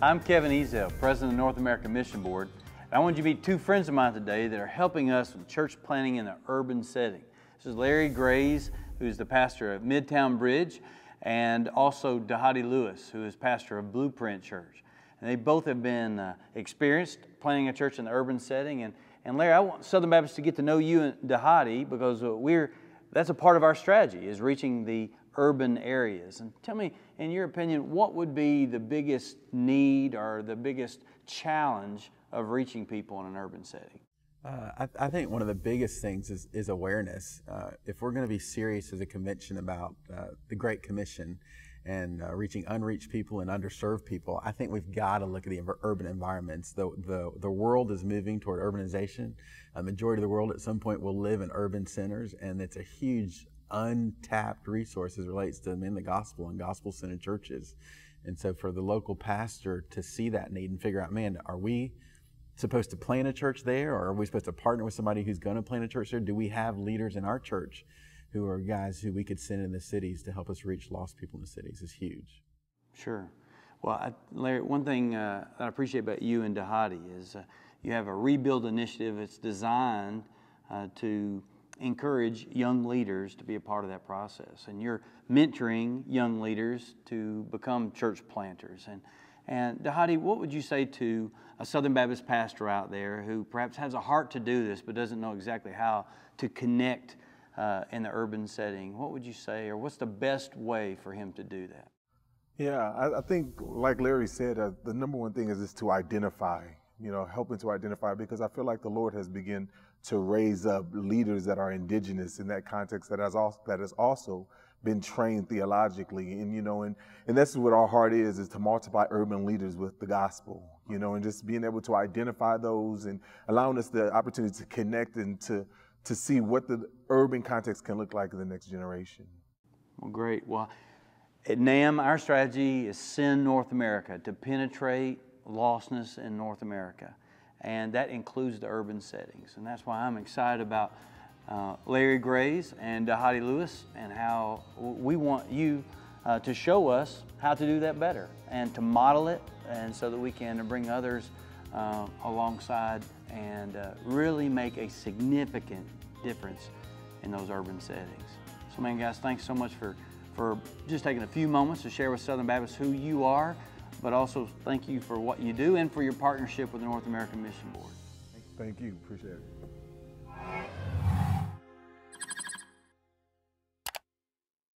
I'm Kevin Ezell, President of the North American Mission Board, and I want you to meet two friends of mine today that are helping us with church planting in an urban setting. This is Larry Grays, who's the pastor of Midtown Bridge, and also Dhati Lewis, who is pastor of Blueprint Church. And they both have been experienced planting a church in the urban setting. And Larry, I want Southern Baptists to get to know you and Dhati because that's a part of our strategy, is reaching the urban areas. And tell me, in your opinion, what would be the biggest need or the biggest challenge of reaching people in an urban setting? I think one of the biggest things is awareness. If we're going to be serious as a convention about the Great Commission and reaching unreached people and underserved people, I think we've got to look at the urban environments. The world is moving toward urbanization. A majority of the world at some point will live in urban centers, and it's a huge untapped resource as it relates to the gospel and gospel-centered churches. And so for the local pastor to see that need and figure out, man, are we supposed to plant a church there, or are we supposed to partner with somebody who's going to plant a church there? Do we have leaders in our church who are guys who we could send in the cities to help us reach lost people in the cities is huge. Sure. Well, Larry, one thing that I appreciate about you and Dhati is you have a rebuild initiative. It's designed to encourage young leaders to be a part of that process. And you're mentoring young leaders to become church planters. And Dhati, what would you say to a Southern Baptist pastor out there who perhaps has a heart to do this but doesn't know exactly how to connect in the urban setting? What would you say, or what's the best way for him to do that? Yeah, I think, like Larry said, the number one thing is to identify, helping to identify, because I feel like the Lord has begun to raise up leaders that are indigenous in that context that has also been trained theologically. And that's what our heart is to multiply urban leaders with the gospel, and just being able to identify those and allowing us the opportunity to connect and to see what the urban context can look like in the next generation. Well, great. Well, at NAM, our strategy is send North America, to penetrate lostness in North America. And that includes the urban settings. And that's why I'm excited about Larry Grays and Dhati Lewis, and how we want you to show us how to do that better and to model it, and so that we can bring others alongside and really make a significant difference in those urban settings. So, man, guys, thanks so much for just taking a few moments to share with Southern Baptists who you are, but also thank you for what you do and for your partnership with the North American Mission Board. Thank you. Appreciate it.